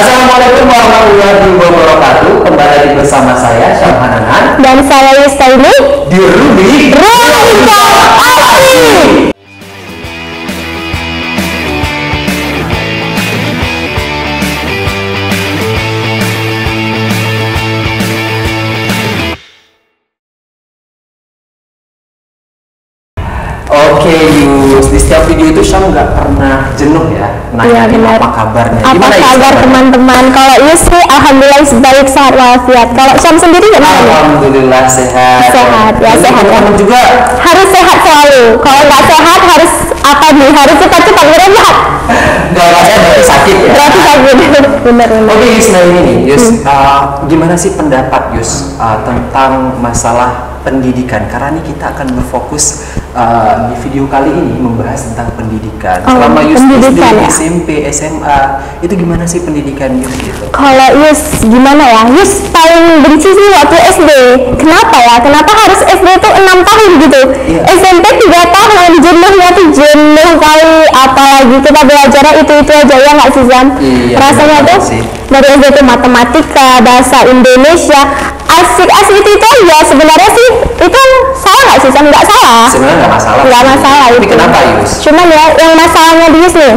Assalamualaikum warahmatullahi wabarakatuh. Kembali lagi bersama saya Syamhananan dan saya Yusta ini di Ruby Ruang Asli. Oke Yus, di setiap video itu Syam nggak pernah jenuh ya nanyain apa kabarnya. Apa Gimana kabar teman-teman? Kalau Yus sih alhamdulillah baik, sehat walafiat. Kalau Syam sendiri gimana? Alhamdulillah sehat. Sehat ya, sehat ya. Juga harus sehat selalu. Kalau nggak sehat harus apa nih? Harus cepat-cepat berobat. Nggak sehat berarti sakit ya. Berarti sakit. Benar. Oke Yus, nah ini nih Yus, gimana sih pendapat Yus tentang masalah pendidikan? Karena ini kita akan berfokus di video kali ini membahas tentang pendidikan. Selama Yus SD, ya? SMP, SMA, itu gimana sih pendidikan Yus gitu? Kalau Yus gimana ya? Yus paling benci sih waktu SD. Kenapa ya? Kenapa harus SD itu 6 tahun gitu? Yeah. SMP 3 tahun, jenuhnya tuh jenuh kali. Apalagi kita belajar itu aja ya nggak sih Zam? Iya, rasanya tuh dari SD itu matematika, bahasa Indonesia, asik-asik itu aja. Sebenarnya sih itu salah nggak sih Zam? Nggak salah. Sebenarnya nggak masalah. Nggak masalah itu. Tapi kenapa Yus? Cuman ya yang masalahnya di Yus nih,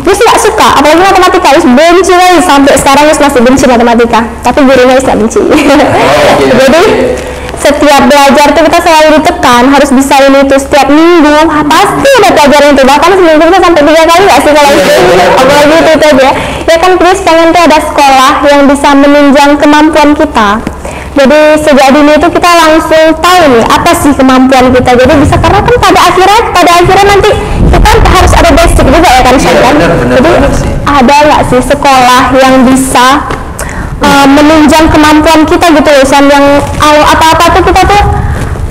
Yus nggak suka, apalagi matematika. Yus benci lagi sampai sekarang Yus masih benci matematika. Tapi gurunya Yus nggak benci. Jadi setiap belajar tuh kita selalu ditekan harus bisa ini tuh setiap minggu pasti ada pelajaran itu, bahkan seminggu kita sampai 3 kali nggak sih kalau itu, apalagi itu aja ya kan. Terus pengen tuh ada sekolah yang bisa menunjang kemampuan kita. Jadi sejak dini itu kita langsung tahu nih apa sih kemampuan kita, jadi bisa, karena kan pada akhirnya nanti kita harus ada basic juga ya kan Syam. Jadi ada nggak sih sekolah yang bisa menunjang kemampuan kita gitu loh Syam, yang apa-apa tuh kita tuh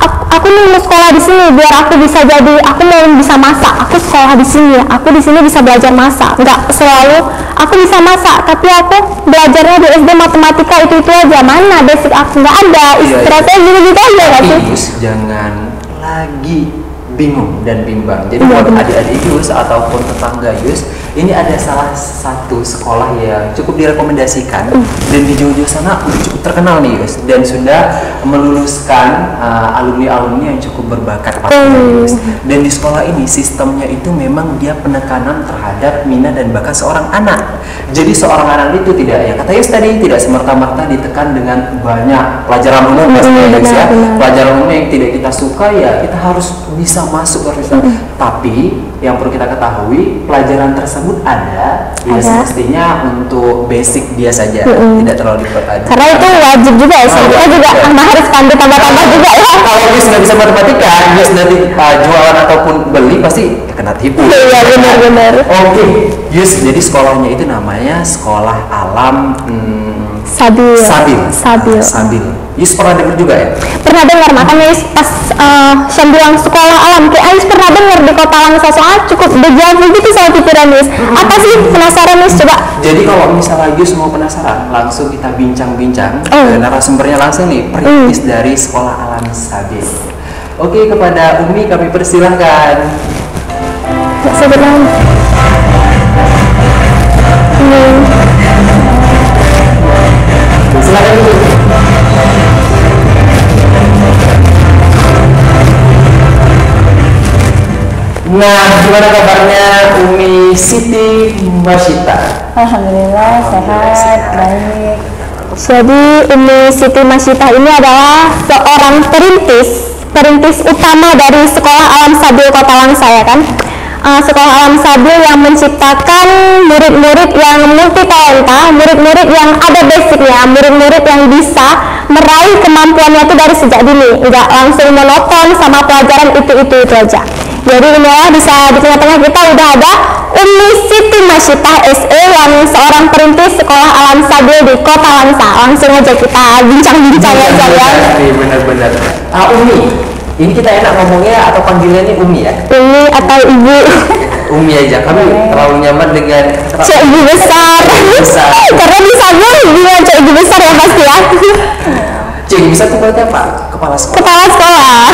aku nih mau sekolah di sini biar aku bisa jadi, aku mau bisa masak, aku sekolah di sini, aku di sini bisa belajar masak. Nggak selalu aku bisa masak tapi aku belajarnya di SD matematika itu aja, mana basic aku nggak ada, istirahatnya gitu aja nggak sih? Jangan lagi bingung dan bimbang. Jadi buat adik-adik Yus ataupun tetangga Yus, ini ada salah satu sekolah yang cukup direkomendasikan dan di jauh-jauh sana udah cukup terkenal nih Yus, dan sudah meluluskan alumni-alumni yang cukup berbakat pastinya Yus. Dan di sekolah ini sistemnya itu memang dia penekanan terhadap minat dan bakat seorang anak. Jadi seorang anak itu tidak, ya kata Yus tadi, tidak semerta-merta ditekan dengan banyak pelajaran umum ya. Pelajaran umum yang tidak kita suka ya kita harus bisa masuk ke situ. Tapi yang perlu kita ketahui, pelajaran tersebut ada semestinya untuk basic dia saja, tidak terlalu diperhatikan. Karena itu wajib juga ya, kita juga harus pandai tambah-tambah juga ya. Kalau Yus nggak bisa matematika, Yus nanti jualan ataupun beli pasti kena tipu. Iya benar-benar. Oke, Yus, jadi sekolahnya itu namanya Sekolah Alam Sabil. Yus pernah dengar juga ya? Pernah dengar, makanya Yus pas Syam bilang sekolah alam, kayak Yus pernah dengar di Kota Langsa, soalnya cukup berjauh gitu sama pikiran Yus. Apa sih, penasaran Yus? Coba. Jadi kalau misalnya Yus mau penasaran, langsung kita bincang-bincang narasumbernya langsung nih, perintis dari Sekolah Alam Sabil. Oke, kepada Umi kami persilahkan. Silakan dulu. Nah, gimana kabarnya Umi Siti Masyita? Alhamdulillah sehat, baik. Jadi Umi Siti Masyita ini adalah seorang perintis utama dari Sekolah Alam Sabil Kota Langsa ya kan. Sekolah Alam Sabil yang menciptakan murid-murid yang multi talenta, murid-murid yang ada basicnya, murid-murid yang bisa meraih kemampuannya itu dari sejak dini, nggak langsung monoton sama pelajaran itu aja. Jadi inilah bisa di tengah-tengah kita udah ada Umi Siti Masyita SE yang seorang perintis Sekolah Alam Sabil di Kota Langsa. Langsung aja kita bincang-bincang aja ya. Benar-benar. Umi, ini kita enak ngomongnya atau panggilannya Umi ya? Umi atau Ibu? Umi aja, kami terlalu nyaman dengan Cek Ibu besar. Karena di sana bilang Cek Ibu besar ya pasti ya. Cek Ibu besar itu berarti apa? Kepala sekolah. Kepala sekolah.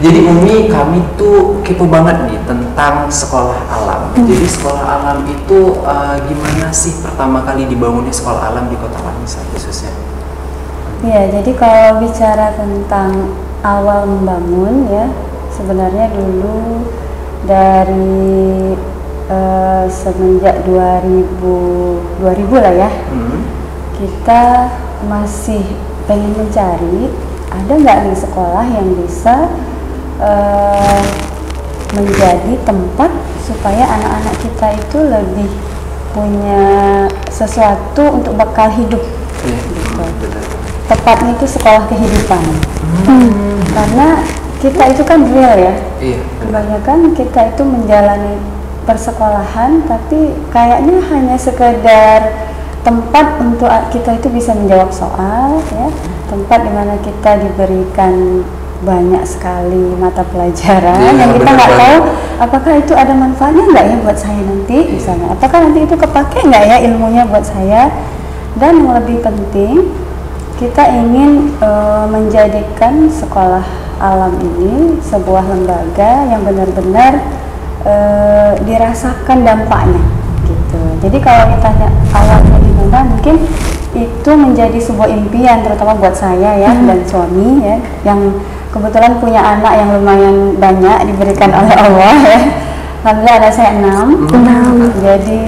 Jadi Umi, kami tuh kepo banget nih tentang sekolah alam. Jadi sekolah alam itu gimana sih pertama kali dibangunnya sekolah alam di Kota Langsa khususnya? Ya, jadi kalau bicara tentang awal membangun ya, sebenarnya dulu dari semenjak 2000 lah ya, kita masih pengen mencari ada nggak nih sekolah yang bisa menjadi tempat supaya anak-anak kita itu lebih punya sesuatu untuk bekal hidup. Gitu. Tepatnya itu sekolah kehidupan. Karena kita itu kan real ya. Kebanyakan kita itu menjalani persekolahan, tapi kayaknya hanya sekedar tempat untuk kita itu bisa menjawab soal, ya, tempat dimana kita diberikan banyak sekali mata pelajaran yang kita nggak tahu apakah itu ada manfaatnya nggak ya buat saya nanti, misalnya, apakah nanti itu kepake nggak ya ilmunya buat saya. Dan yang lebih penting, kita ingin menjadikan sekolah alam ini sebuah lembaga yang benar-benar dirasakan dampaknya gitu. Jadi kalau ditanya awalnya gimana, mungkin itu menjadi sebuah impian terutama buat saya ya, dan suami ya, yang kebetulan punya anak yang lumayan banyak diberikan oleh Allah ya. Alhamdulillah ada saya 6. Jadi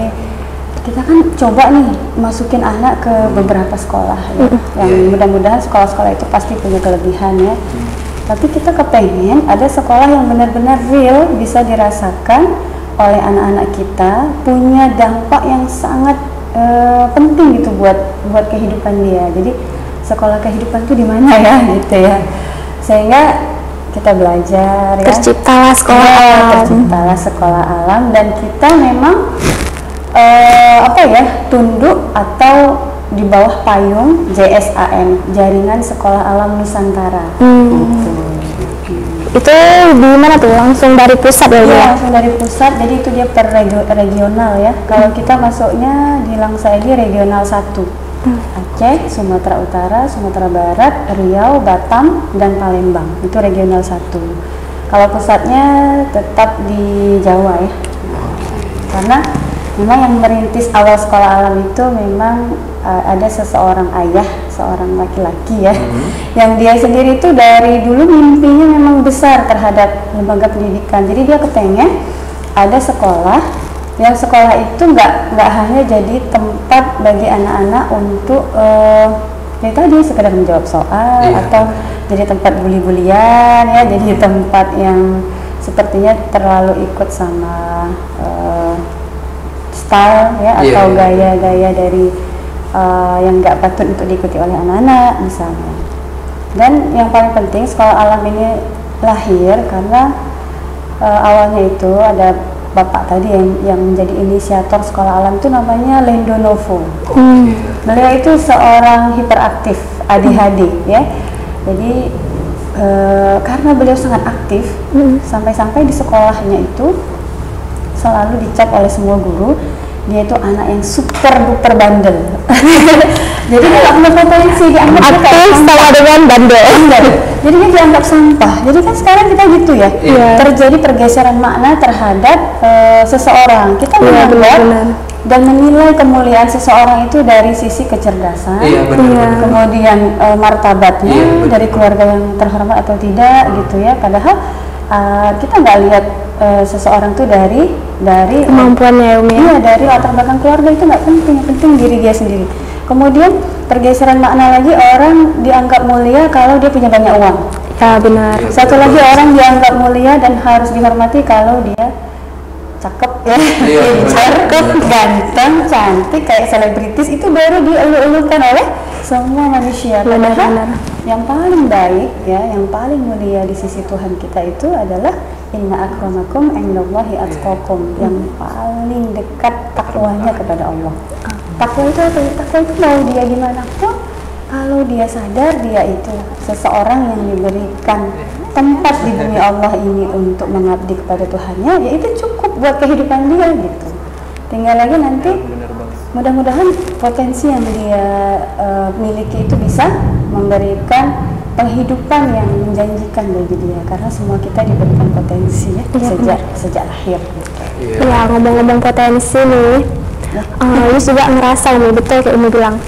kita kan coba nih masukin anak ke beberapa sekolah ya, yang mudah-mudahan sekolah-sekolah itu pasti punya kelebihan ya. Tapi kita kepengen ada sekolah yang benar-benar real, bisa dirasakan oleh anak-anak kita, punya dampak yang sangat penting gitu buat kehidupan dia. Jadi sekolah kehidupan itu di mana ya gitu ya. Sehingga kita belajar ya. Terciptalah sekolah alam. Terciptalah sekolah alam, dan kita memang tunduk atau di bawah payung JSAN, Jaringan Sekolah Alam Nusantara. Itu di mana tuh? Langsung dari pusat ya? Iya, langsung dari pusat. Jadi itu dia per regional ya. Kalau kita masuknya di Langsa ini regional 1. Aceh, Sumatera Utara, Sumatera Barat, Riau, Batam, dan Palembang. Itu regional 1. Kalau pusatnya tetap di Jawa ya. Karena memang yang merintis awal sekolah alam itu memang ada seseorang ayah, seorang laki-laki ya, yang dia sendiri itu dari dulu mimpinya memang besar terhadap lembaga pendidikan. Jadi dia kepengen ada sekolah, yang sekolah itu nggak hanya jadi tempat bagi anak-anak untuk ya tadi sekedar menjawab soal, atau jadi tempat buli-bulian ya, jadi tempat yang sepertinya terlalu ikut sama style ya, atau gaya-gaya dari yang nggak patut untuk diikuti oleh anak-anak misalnya. Dan yang paling penting, sekolah alam ini lahir karena awalnya itu ada bapak tadi yang menjadi inisiator sekolah alam itu namanya Lendo Novo. Beliau itu seorang hiperaktif ADHD ya. Jadi karena beliau sangat aktif, sampai-sampai di sekolahnya itu selalu dicap oleh semua guru dia itu anak yang super duper bandel. Jadi dia nggak punya potensi, dianggap aktif sama dengan bandel. Jadi dia dianggap sampah. Jadi kan sekarang kita gitu ya, terjadi pergeseran makna terhadap seseorang. Kita melihat dan menilai kemuliaan seseorang itu dari sisi kecerdasan, kemudian martabatnya, dari keluarga yang terhormat atau tidak gitu ya. Padahal kita nggak lihat seseorang tuh dari kemampuannya dari latar belakang keluarga itu nggak penting, yang penting diri dia sendiri. Kemudian pergeseran makna lagi, orang dianggap mulia kalau dia punya banyak uang. Ya benar. Satu lagi, orang dianggap mulia dan harus dihormati kalau dia cakep ya, cakep, ganteng, cantik kayak selebritis, itu baru dielu-elukan oleh semua manusia. Padahal yang paling baik ya, yang paling mulia di sisi Tuhan kita itu adalah inna akramakum indallahi atqakum, yang paling dekat takwanya kepada Allah. Takwa itu apa? Takwa itu mau dia gimana pun, kalau dia sadar dia itu seseorang yang diberikan tempat di bumi Allah ini untuk mengabdi kepada Tuhannya, ya itu cukup buat kehidupan dia gitu. Tinggal lagi nanti mudah-mudahan potensi yang dia miliki itu bisa memberikan penghidupan yang menjanjikan bagi dia, karena semua kita diberikan potensi ya, sejak lahir. Ya, ngomong-ngomong potensi nih, Yus juga ngerasa nih, betul kayak Umi bilang,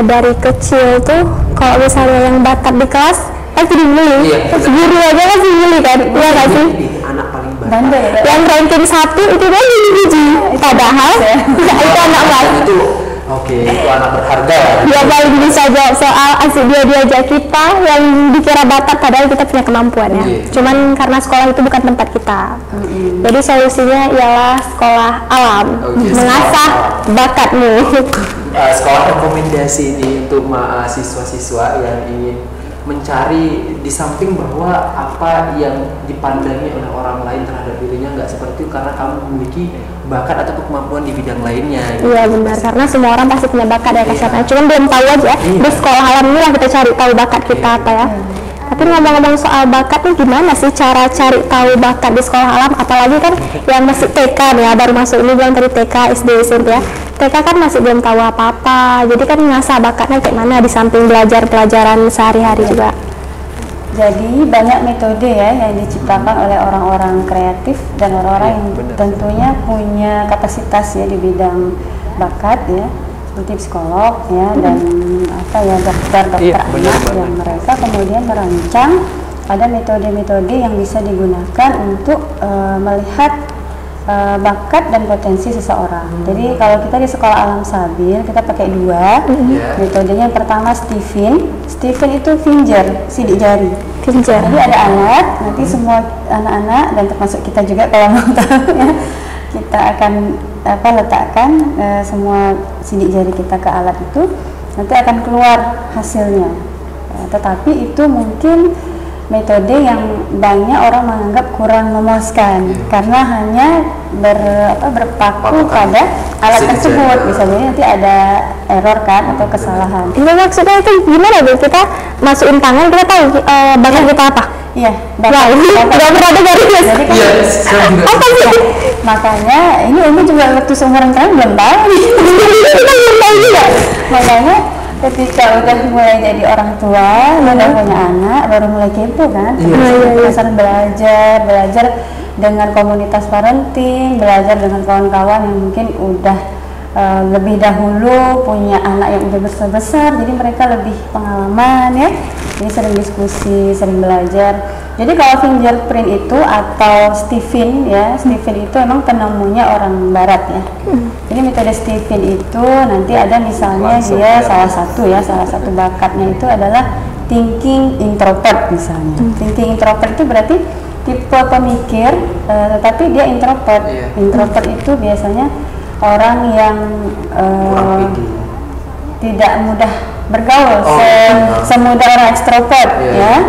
dari kecil tuh kalau misalnya yang bakat di kelas pasti dibully, terus guru aja pasti dibully kan, iya nggak sih? Anak paling Bandel ya. Yang ranking 1 itu kan biji, padahal itu anak kelas. Oke, itu anak berharga. Dia paling bisa jawab soal, asik dia diajak kita yang dikira bakat padahal kita punya kemampuan ya. Cuman karena sekolah itu bukan tempat kita. Jadi solusinya ialah sekolah alam, mengasah bakatmu. Sekolah rekomendasi ini untuk siswa-siswa yang ingin mencari di samping bahwa apa yang dipandangi oleh orang lain terhadap dirinya nggak seperti itu karena kamu memiliki bakat atau kemampuan di bidang lainnya. Iya benar, karena semua orang pasti punya bakat ya kasarnya. Cuman belum tahu aja. Di sekolah alam ini lah kita cari tahu bakat kita apa ya. Tapi ngomong-ngomong soal bakat nih, gimana sih cara cari tahu bakat di sekolah alam? Apalagi kan yang masih TK nih ya, baru masuk ini bilang tadi TK, SD, SMP ya. TK kan masih belum tahu apa-apa, jadi kan ngasah bakatnya kayak mana di samping belajar pelajaran sehari-hari juga. Jadi banyak metode ya yang diciptakan oleh orang-orang kreatif dan orang-orang yang tentunya punya kapasitas ya di bidang bakat ya, seperti psikolog ya dan apa ya dokter anak yang mereka kemudian merancang ada metode-metode yang bisa digunakan untuk melihat bakat dan potensi seseorang. Jadi kalau kita di sekolah alam sabil kita pakai dua metodenya. Yang pertama Stephen itu finger, sidik jari. Jadi ada alat, nanti semua anak-anak dan termasuk kita juga kalau mau tahu ya, kita akan letakkan semua sidik jari kita ke alat itu, nanti akan keluar hasilnya. Tetapi itu mungkin metode yang banyak orang menganggap kurang memuaskan karena hanya berpaku pada alat tersebut, bisa jadi nanti ada error kan atau kesalahan. Ini maksudnya itu gimana Bu? Kita masukin tangan kita tahu bakat kita apa? Iya, udah pernah dengar ya? Apa sih? Makanya ini Umi juga waktu seumuran kalian belum tahu nih. Makanya ketika udah mulai jadi orang tua, udah punya anak, baru mulai kepo kan, penasaran belajar dengan komunitas parenting, belajar dengan kawan-kawan yang mungkin udah lebih dahulu punya anak yang udah besar-besar, jadi mereka lebih pengalaman ya, jadi sering diskusi, sering belajar. Jadi kalau fingerprint itu atau Stephen itu emang penemunya orang barat ya. Jadi metode Stephen itu nanti ada misalnya dia salah satu bakatnya itu adalah thinking introvert misalnya. Thinking introvert itu berarti tipe pemikir tetapi dia introvert. Introvert itu biasanya orang yang tidak mudah bergaul semudah orang ekstrovert ya.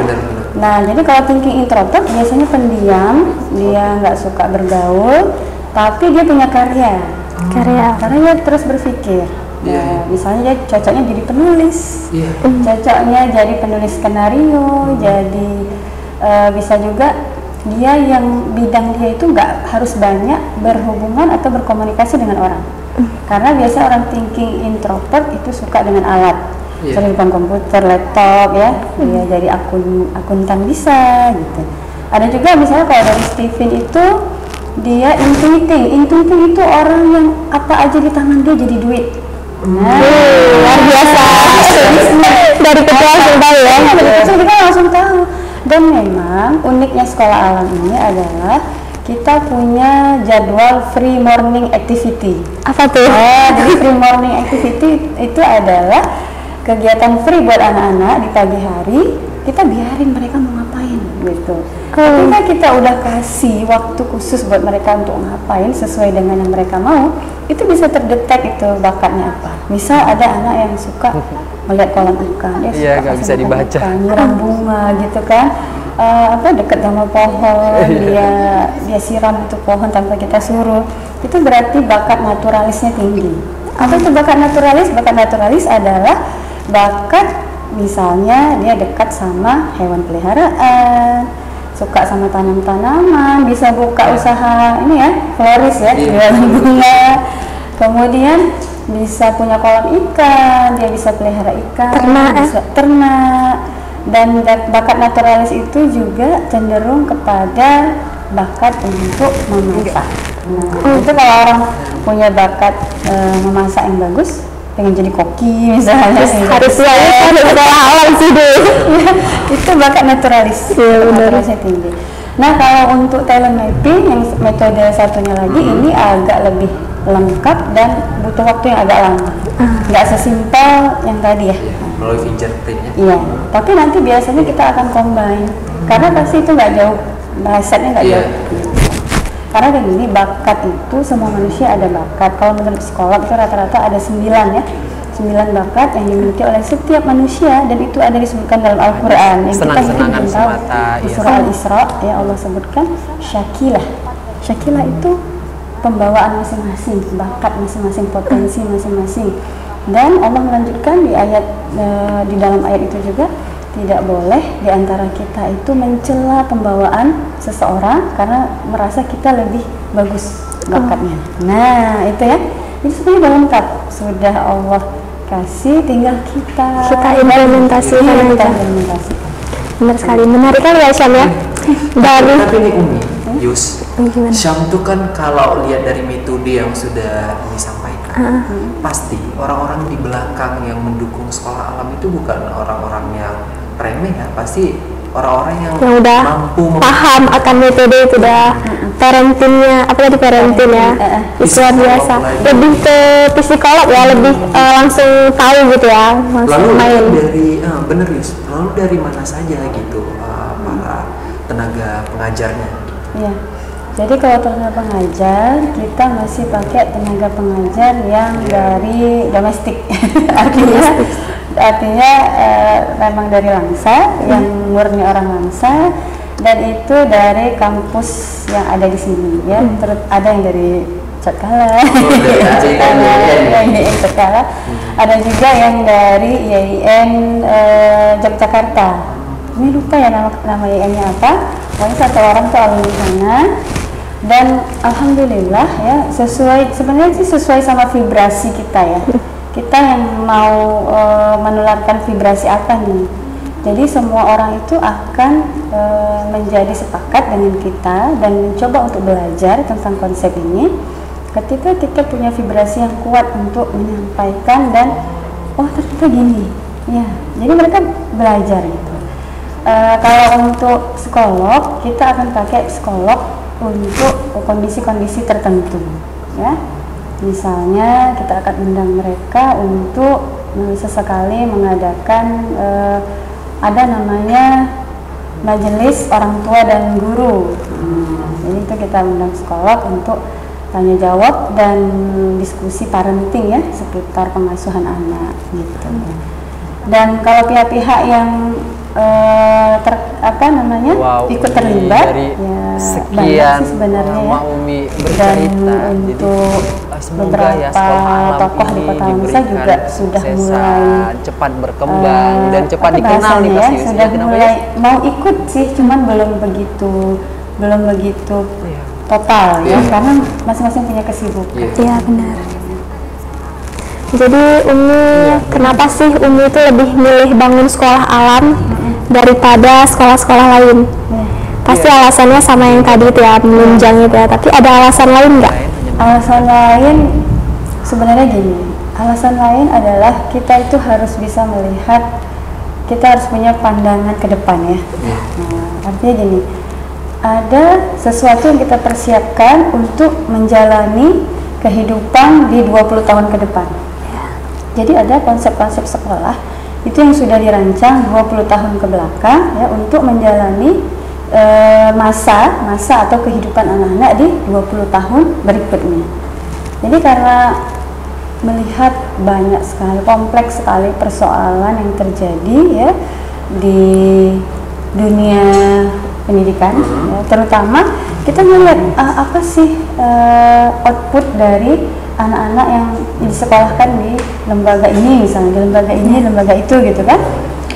Nah, jadi kalau thinking introvert biasanya pendiam, dia nggak suka bergaul, tapi dia punya karya, karena dia terus berpikir. Misalnya dia cocoknya jadi penulis, cocoknya jadi penulis skenario, jadi bisa juga dia yang bidang dia itu nggak harus banyak berhubungan atau berkomunikasi dengan orang, karena biasa orang thinking introvert itu suka dengan alat. Sering depan komputer, laptop ya, dia jadi akuntan bisa gitu. Ada juga misalnya kalau dari Stephen itu dia intuiting itu orang yang apa aja di tangan dia jadi duit. Luar biasa. Dari kecil langsung tahu ya. Dari kecil kita langsung tahu. Dan memang uniknya sekolah alam ini adalah kita punya jadwal free morning activity. Apa tuh? Jadi free morning activity itu adalah kegiatan free buat anak-anak di pagi hari, kita biarin mereka mau ngapain gitu. Ketika kita udah kasih waktu khusus buat mereka untuk ngapain sesuai dengan yang mereka mau, itu bisa terdetek itu bakatnya apa. Misal ada anak yang suka melihat kolam ikan, dia suka bisa dibaca, nyiram bunga gitu kan, dekat sama pohon, dia siram itu pohon tanpa kita suruh. Itu berarti bakat naturalisnya tinggi. Apa itu bakat naturalis? Bakat naturalis adalah bakat misalnya dia dekat sama hewan peliharaan, suka sama tanam-tanaman, bisa buka usaha ini ya, floris ya, jualan bunga, kemudian bisa punya kolam ikan, dia bisa pelihara ikan, bisa ternak, dan bakat naturalis itu juga cenderung kepada bakat untuk memasak. Nah, itu kalau orang punya bakat memasak yang bagus, pengen jadi koki misalnya, harusnya sekolah alam sih deh. Itu bakat naturalisnya tinggi. Nah, kalau untuk talent mapping yang metode satunya lagi, ini agak lebih lengkap dan butuh waktu yang agak lama. Nggak sesimpel yang tadi ya. Melalui fingerprintnya. Iya, tapi nanti biasanya kita akan combine, karena pasti itu nggak jauh, mindsetnya nggak jauh. Karena kayak gini, bakat itu semua manusia ada bakat. Kalau menurut psikolog itu rata-rata ada 9 ya, 9 bakat yang dimiliki oleh setiap manusia, dan itu ada disebutkan dalam Al-Quran yang kita mungkin belum tahu. Di surah Al-Isra ya Allah sebutkan syakilah. Syakilah itu pembawaan masing-masing, bakat masing-masing, potensi masing-masing. Dan Allah melanjutkan di ayat di dalam ayat itu juga, tidak boleh diantara kita itu mencela pembawaan seseorang karena merasa kita lebih bagus bakatnya. Nah itu ya, itu sebenarnya udah lengkap, sudah Allah kasih, tinggal kita implementasikan. Benar sekali, menarik kan ya Syam ya. Tapi ini Umi, Yus, Syam itu kan kalau lihat dari metode yang sudah disampaikan, pasti orang-orang di belakang yang mendukung sekolah alam itu bukan orang-orang yang remeh ya, pasti orang-orang yang udah mampu paham akan metode itu, udah parentingnya, apa tadi parenting ya, luar biasa, lebih ke psikolog ya, lebih langsung tahu gitu ya, langsung lalu main. Dari bener Yus, lalu dari mana saja gitu para tenaga pengajarnya? Iya. Jadi kalau tenaga pengajar, kita masih pakai tenaga pengajar yang dari domestik. artinya memang dari Langsa, yang murni orang Langsa, dan itu dari kampus yang ada di sini ya. Terus ada yang dari Cakala, ada juga yang dari IAIN Yogyakarta. Ini lupa ya nama IAIN-nya apa. Pokoknya satu orang tuh alumni sana. Dan alhamdulillah ya, sebenarnya sih sesuai sama vibrasi kita ya. Kita yang mau menularkan vibrasi apa nih. Jadi semua orang itu akan menjadi sepakat dengan kita dan mencoba untuk belajar tentang konsep ini ketika kita punya vibrasi yang kuat untuk menyampaikan, dan oh ternyata gini ya, jadi mereka belajar gitu. Kalau untuk psikolog, kita akan pakai psikolog untuk kondisi-kondisi tertentu ya. Misalnya kita akan undang mereka untuk sesekali mengadakan ada namanya majelis orang tua dan guru. Jadi itu kita undang psikolog untuk tanya jawab dan diskusi parenting ya, seputar pengasuhan anak gitu. Dan kalau pihak-pihak yang ikut terlibat ya, sekian sih sebenarnya ya. Umi Dan bercerita, untuk semoga ya beberapa tokoh di Kota Langsa juga sudah mulai cepat berkembang dan cepat dikenal nih ya, Mas Yus. sudah mulai mau ikut sih, cuman belum begitu total ya, karena masing-masing punya kesibukan. Iya benar. Jadi Umi, kenapa sih Umi itu lebih milih bangun sekolah alam daripada sekolah-sekolah lain? Pasti alasannya sama yang tadi itu ya, menunjang itu ya, tapi ada alasan lain nggak? Alasan lain sebenarnya gini, alasan lain adalah kita itu harus bisa melihat, kita harus punya pandangan ke depan ya. Nah, artinya gini, ada sesuatu yang kita persiapkan untuk menjalani kehidupan di 20 tahun ke depan. Jadi ada konsep-konsep sekolah itu yang sudah dirancang 20 tahun ke belakang ya, untuk menjalani masa atau kehidupan anak-anak di 20 tahun berikutnya. Jadi karena melihat banyak sekali, kompleks sekali persoalan yang terjadi ya di dunia pendidikan ya, terutama kita melihat apa sih output dari anak-anak yang disekolahkan di lembaga ini, misalnya di lembaga ini, lembaga itu gitu kan.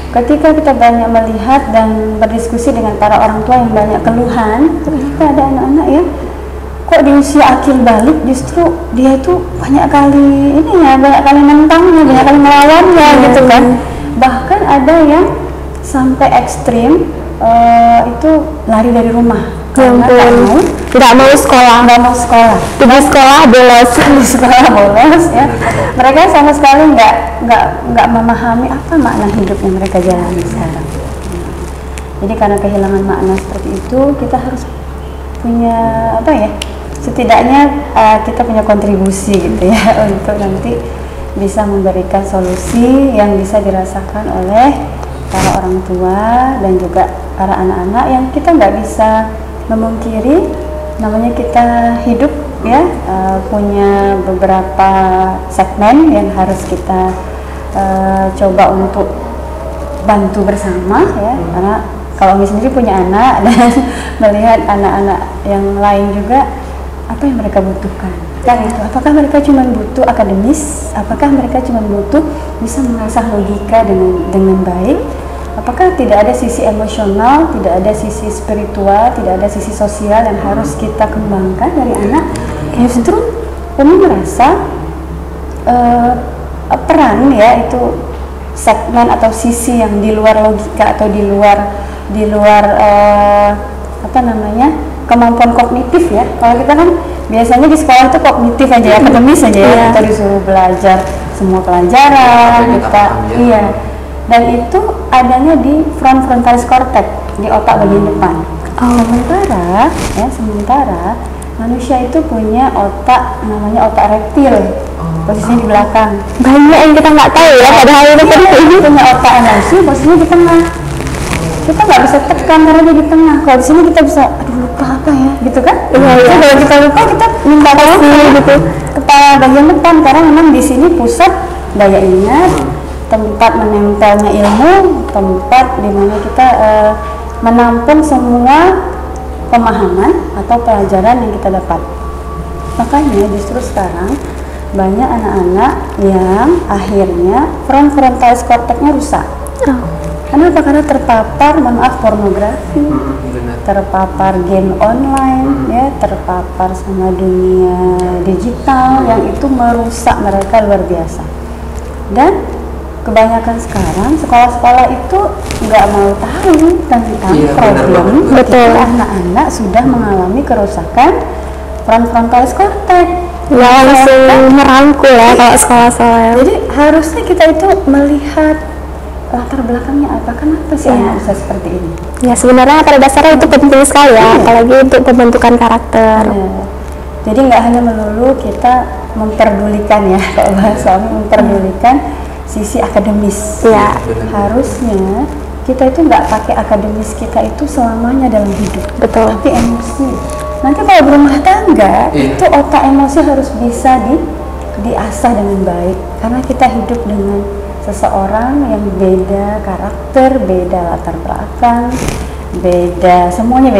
Ketika kita banyak melihat dan berdiskusi dengan para orang tua yang banyak keluhan, ternyata ada anak-anak ya, kok di usia akil balik justru dia itu banyak kali banyak kali nentangnya, banyak kali melawannya gitu kan. Bahkan ada yang sampai ekstrim itu lari dari rumah karena nggak mau sekolah, di sekolah bolos, ya. Mereka sama sekali nggak memahami apa makna hidup yang mereka jalani sekarang. Jadi karena kehilangan makna seperti itu, kita harus punya apa ya? Setidaknya kita punya kontribusi gitu ya untuk nanti bisa memberikan solusi yang bisa dirasakan oleh para orang tua dan juga para anak-anak yang kita nggak bisa memungkiri, namanya kita hidup ya, punya beberapa segmen yang harus kita coba untuk bantu bersama ya, karena kalau Umi sendiri punya anak dan melihat anak-anak yang lain juga apa yang mereka butuhkan kan itu, apakah mereka cuma butuh akademis, apakah mereka cuma butuh bisa mengasah logika dengan baik, apakah tidak ada sisi emosional, tidak ada sisi spiritual, tidak ada sisi sosial yang harus kita kembangkan dari anak. Justru Umi merasa peran ya itu segmen atau sisi yang di luar logika atau di luar apa namanya kemampuan kognitif ya. Kalau kita kan biasanya di sekolah itu kognitif aja, akademis aja ya, kita disuruh belajar semua pelajaran, kita iya. Dan itu adanya di frontalis cortex, di otak bagian depan. Sementara manusia itu punya otak namanya otak reptil, posisinya di belakang. Banyak yang kita nggak tahu ya, padahal itu penting. Punya otak emosi, posisinya di tengah. Kita nggak bisa tekan karena dia di tengah. Kalau di sini kita bisa, aduh lupa apa ya, gitu kan? Jadi kalau kita lupa, kita minta tolong gitu kepala bagian depan, karena memang di sini pusat daya ingat, tempat menempelnya ilmu, tempat di mana kita menampung semua pemahaman atau pelajaran yang kita dapat. Makanya justru sekarang banyak anak-anak yang akhirnya frontalis cortex-nya rusak. Kenapa? Karena terpapar, pornografi, terpapar game online, ya, terpapar sama dunia digital yang itu merusak mereka luar biasa. Dan kebanyakan sekarang sekolah-sekolah itu nggak mau tahu tentang problem ketika anak-anak sudah mengalami kerusakan frontalis cortex. Ya langsung merangkul ya kalau sekolah-sekolah. Jadi harusnya kita itu melihat latar belakangnya apa, kenapa sih anak bisa seperti ini? Ya sebenarnya pada dasarnya itu penting sekali ya, apalagi untuk pembentukan karakter. Jadi nggak hanya melulu kita memperdulikan ya, kalau bahasa memperdulikan sisi akademis. Ya. Harusnya kita itu nggak pakai akademis kita itu selamanya dalam hidup. Betul. Tapi emosi. Nanti kalau berumah tangga itu otak emosi harus bisa diasah dengan baik, karena kita hidup dengan seseorang yang beda karakter, beda latar belakang, beda semuanya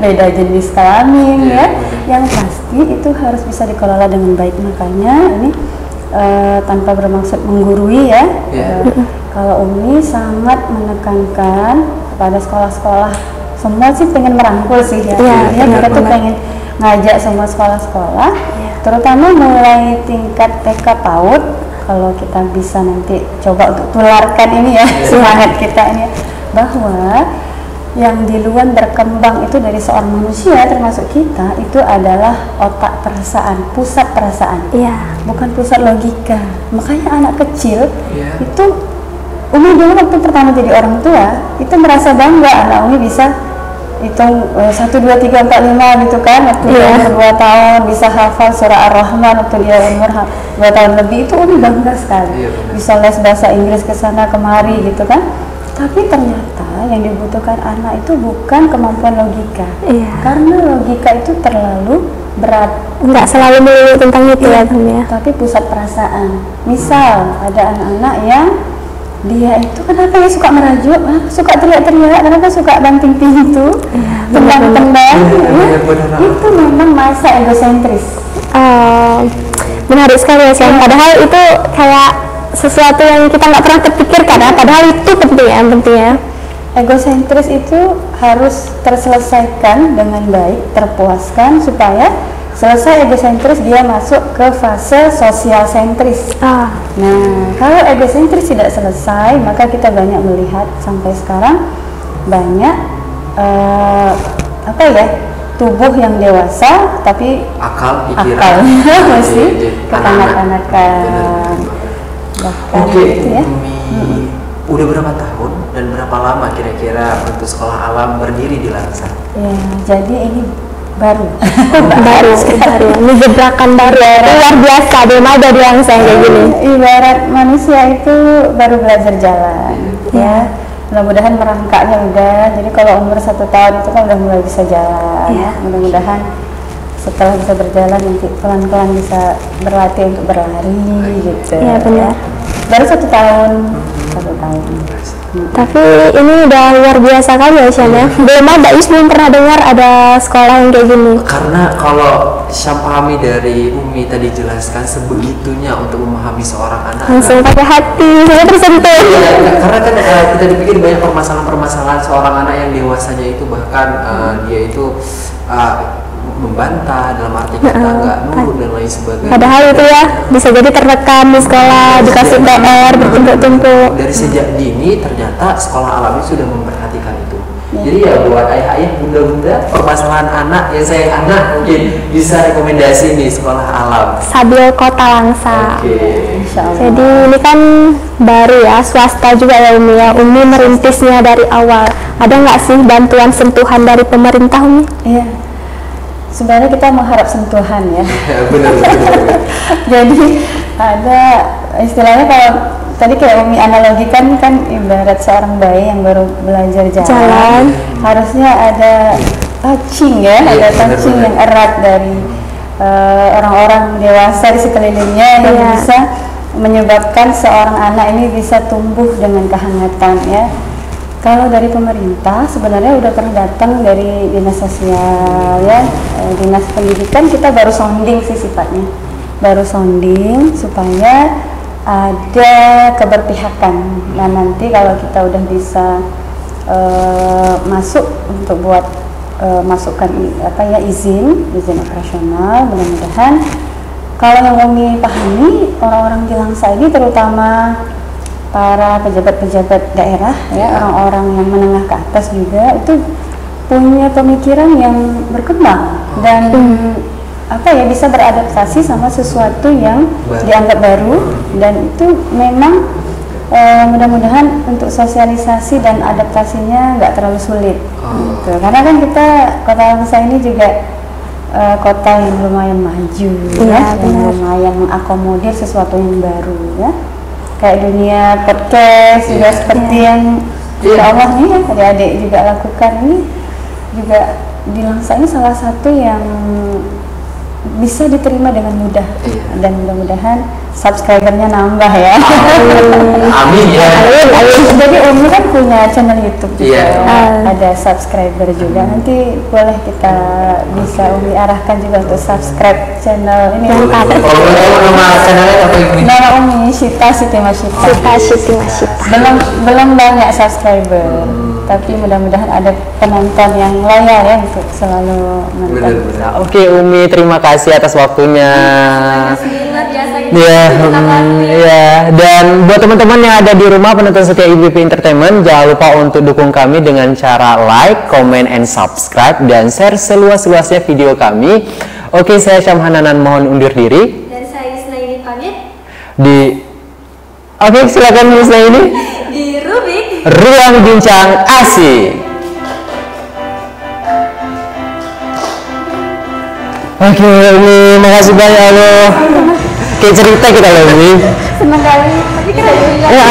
beda jenis kelamin ya. Yang pasti itu harus bisa dikelola dengan baik. Makanya ini tanpa bermaksud menggurui ya, kalau Umi sangat menekankan kepada sekolah-sekolah, semua sih pengen merangkul sih ya, kita tuh pengen ngajak semua sekolah-sekolah, terutama mulai tingkat TK PAUD. Kalau kita bisa nanti coba untuk tularkan ini ya, semangat kita ini, bahwa yang di luar berkembang itu dari seorang manusia termasuk kita itu adalah otak perasaan, pusat perasaan, bukan pusat logika. Makanya anak kecil itu, Umi dulu waktu pertama jadi orang tua itu merasa bangga anak Umi bisa hitung 1, 2, 3, 4, 5 gitu kan, waktu dia umur 2 tahun bisa hafal surah Ar-Rahman, waktu dia umur 2 tahun lebih, itu Umi bangga sekali, bisa les bahasa Inggris kesana kemari gitu kan. Tapi ternyata yang dibutuhkan anak itu bukan kemampuan logika, karena logika itu terlalu berat, nggak selalu melulu tentang itu ya, tapi pusat perasaan. Misal ada anak-anak yang dia itu kenapa ya suka merajuk, suka teriak-teriak, kenapa suka banting pintu, tendang-tendang, itu memang masa egosentris. Menarik sekali ya, padahal itu kayak sesuatu yang kita nggak pernah terpikirkan ya, padahal itu penting ya. Egosentris itu harus terselesaikan dengan baik, terpuaskan, supaya selesai egosentris dia masuk ke fase sosial sentris. Nah, kalau egosentris tidak selesai, maka kita banyak melihat sampai sekarang banyak apa ya, tubuh yang dewasa tapi Akal, akal pikiran. masih Iya, kekanak-kanakan. Bahkan Oke, gitu ya. Umi, udah berapa tahun dan berapa lama kira-kira untuk sekolah alam berdiri di Langsa? Ya, jadi ini baru. baru ini gebrakan baru luar biasa, belum ada di Langsa yang kayak gini. Ibarat manusia itu baru belajar jalan, ya. Mudah-mudahan merangkaknya udah. Jadi kalau umur 1 tahun itu kan udah mulai bisa jalan. Iya. Mudah-mudahan setelah bisa berjalan nanti pelan-pelan bisa berlatih untuk berlari gitu. Iya, benar. Baru 1 tahun, 1 tahun. Tapi ini udah luar biasa kali ya Syam ya. Belum ada, belum pernah dengar ada sekolah yang kayak gini. Karena kalau Syam pahami dari Umi tadi jelaskan sebegitunya untuk memahami seorang anak. Langsung pakai hati, saya tersentuh. Iya, karena kan kita dipikir banyak permasalahan-permasalahan seorang anak yang dewasanya itu bahkan dia itu membantah dalam arti kata nggak nurut dan lain sebagainya. Padahal itu ya bisa jadi terrekam di sekolah, dikasih PR bertumpuk-tumpuk. Dari sejak dini ternyata sekolah alam ini sudah memperhatikan itu. Jadi ya buat ayah-ayah, bunda-bunda, permasalahan anak yang saya anak mungkin bisa rekomendasi nih sekolah alam. Sabil Kota Langsa. Oke. Insya Allah. Jadi ini kan baru ya, swasta juga ya Umi ya. Umi merintisnya dari awal. Ada nggak sih bantuan sentuhan dari pemerintah Umi? Iya. Sebenarnya kita mengharap sentuhan ya. Benar. Jadi ada istilahnya, kalau tadi kayak Umi analogikan kan ibarat seorang bayi yang baru belajar jalan. Harusnya ada touching ya, Iya, ada touching benar-benar. yang erat dari orang-orang dewasa di sekelilingnya yang Iya. bisa menyebabkan seorang anak ini bisa tumbuh dengan kehangatan ya. Kalau dari pemerintah sebenarnya udah pernah datang dari dinas sosial ya, dinas pendidikan, kita baru sounding sih sifatnya, baru sounding supaya ada keberpihakan. Nah nanti kalau kita udah bisa masuk untuk buat masukkan izin operasional, mudah-mudahan kalau yang Umi pahami orang-orang di Langsa ini terutama para pejabat-pejabat daerah ya, orang-orang yang menengah ke atas juga itu punya pemikiran yang berkembang dan bisa beradaptasi sama sesuatu yang dianggap baru, dan itu memang mudah-mudahan untuk sosialisasi dan adaptasinya nggak terlalu sulit gitu. Karena kan kita Kota Langsa ini juga kota yang lumayan maju ya, yang lumayan mengakomodir sesuatu yang baru ya. Kayak dunia podcast juga seperti yang insya Allah nih ya adik-adik juga lakukan ini, juga di Langsa ini salah satu yang bisa diterima dengan mudah, dan mudah-mudahan subscribernya nambah ya. Amin ya. Jadi Umi kan punya channel YouTube juga, Iya. ada subscriber juga. Nanti boleh kita bisa Umi arahkan juga untuk subscribe channel ini. Kalau nama channelnya apa Umi? Nama Umi Siti Masyita. Belum banyak subscriber, tapi mudah-mudahan ada penonton yang loyal ya untuk selalu nonton. Oke Umi, terima kasih atas waktunya. Ya, dan buat teman-teman yang ada di rumah penonton setia IBP Entertainment, jangan lupa untuk dukung kami dengan cara like, comment, and subscribe, dan share seluas-luasnya video kami. Oke, saya Syam Hananan mohon undur diri. Dan saya Isnaini pamit Oke, silakan Isnaini. di Rubik. Ruang Bincang Asik. Oke, Umi, makasih banyak loh. Kayak cerita kita loh, Umi. Senang kali. Tapi kita Ya.